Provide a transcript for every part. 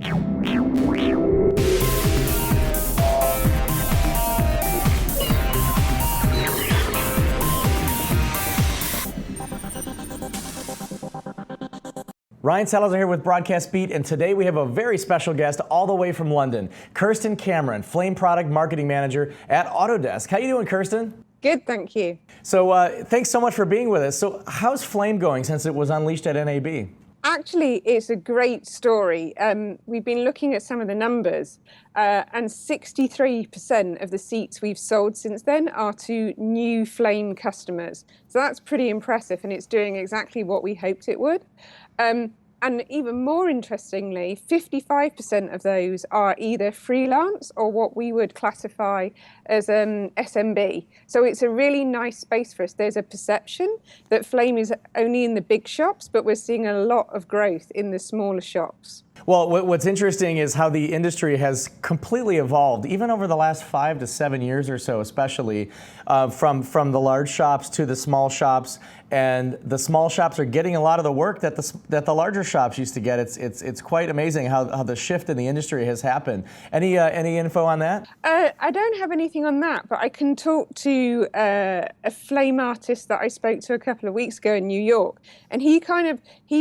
Ryan Salazar here with Broadcast Beat, and today we have a very special guest all the way from London, Kirsten Cameron, Flame Product Marketing Manager at Autodesk. How you doing, Kirsten? Good, thank you. So thanks so much for being with us. So how's Flame going since it was unleashed at NAB? Actually, it's a great story. We've been looking at some of the numbers, and 63% of the seats we've sold since then are to new Flame customers. So that's pretty impressive, and it's doing exactly what we hoped it would. And even more interestingly, 55% of those are either freelance or what we would classify as SMB. So it's a really nice space for us. There's a perception that Flame is only in the big shops, but we're seeing a lot of growth in the smaller shops. Well, what's interesting is how the industry has completely evolved, even over the last 5 to 7 years or so, especially from the large shops to the small shops. And the small shops are getting a lot of the work that the larger shops used to get. It's quite amazing how the shift in the industry has happened. Any info on that? I don't have anything on that, but I can talk to a Flame artist that I spoke to a couple of weeks ago in New York, and he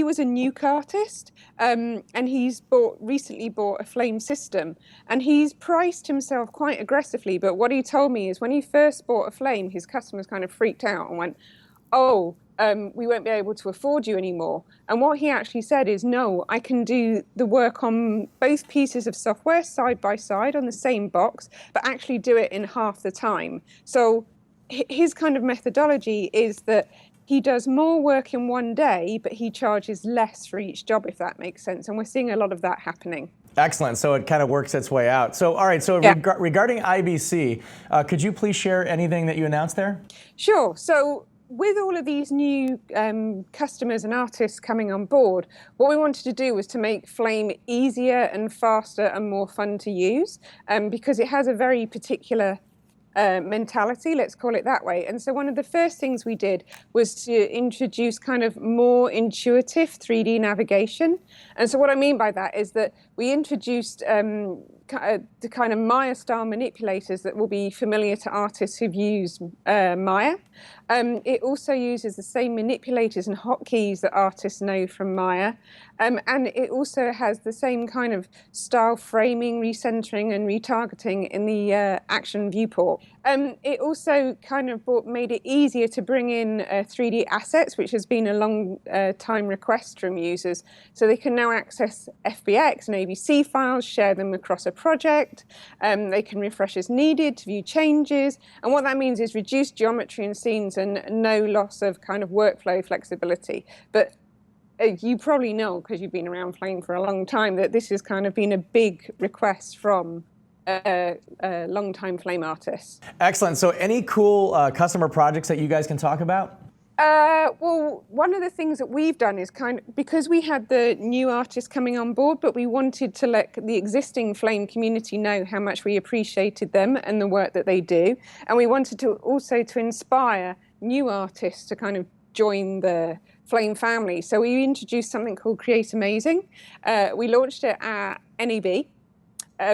was a nuke artist, and he's recently bought a Flame system, and he's priced himself quite aggressively. But what he told me is when he first bought a Flame, his customers kind of freaked out and went, "Oh, we won't be able to afford you anymore." And what he actually said is, no, I can do the work on both pieces of software side by side on the same box, but actually do it in half the time. So his kind of methodology is that he does more work in one day, but he charges less for each job, if that makes sense. And we're seeing a lot of that happening. Excellent. So it kind of works its way out. So, all right. So yeah. Regarding IBC, could you please share anything that you announced there? Sure. So with all of these new customers and artists coming on board, what we wanted to do was to make Flame easier and faster and more fun to use, because it has a very particular mentality, let's call it that way. And so one of the first things we did was to introduce kind of more intuitive 3D navigation. And so what I mean by that is that we introduced the kind of Maya style manipulators that will be familiar to artists who've used Maya. It also uses the same manipulators and hotkeys that artists know from Maya. And it also has the same kind of style framing, recentering and retargeting in the action viewport. It also kind of made it easier to bring in 3D assets, which has been a long time request from users. So they can now access FBX and ABC files, share them across a project. They can refresh as needed to view changes. And what that means is reduced geometry in scenes and no loss of kind of workflow flexibility. But you probably know, because you've been around Flame for a long time, that this has kind of been a big request from long-time Flame artists. Excellent. So any cool customer projects that you guys can talk about? Well, one of the things that we've done is because we had the new artists coming on board, but we wanted to let the existing Flame community know how much we appreciated them and the work that they do. And we wanted to also to inspire new artists to kind of join the Flame family. So we introduced something called Create Amazing. We launched it at NAB.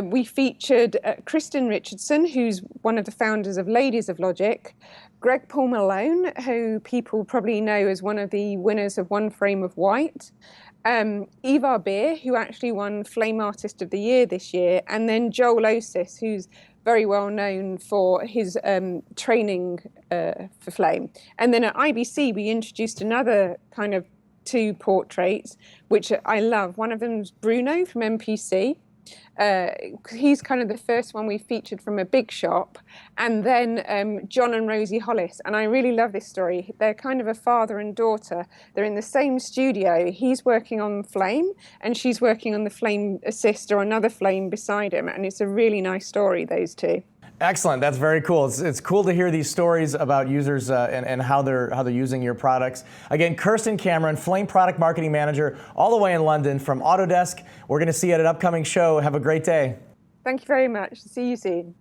We featured Kirsten Richardson, who's one of the founders of Ladies of Logic, Greg Paul Malone, who people probably know as one of the winners of One Frame of White, Ivar Beer, who actually won Flame Artist of the Year this year, and then Joel Osis, who's very well known for his training for Flame. And then at IBC, we introduced another kind of 2 portraits, which I love. One of them is Bruno from MPC. He's kind of the first one we featured from a big shop, and then John and Rosie Hollis. And I really love this story. They're kind of a father and daughter. They're in the same studio. He's working on Flame and she's working on the Flame Assist or another Flame beside him, and it's a really nice story, those two. Excellent. That's very cool. It's cool to hear these stories about users and how they're using your products. Again, Kirsten Cameron, Flame Product Marketing Manager, all the way in London from Autodesk. We're going to see you at an upcoming show. Have a great day. Thank you very much. See you soon.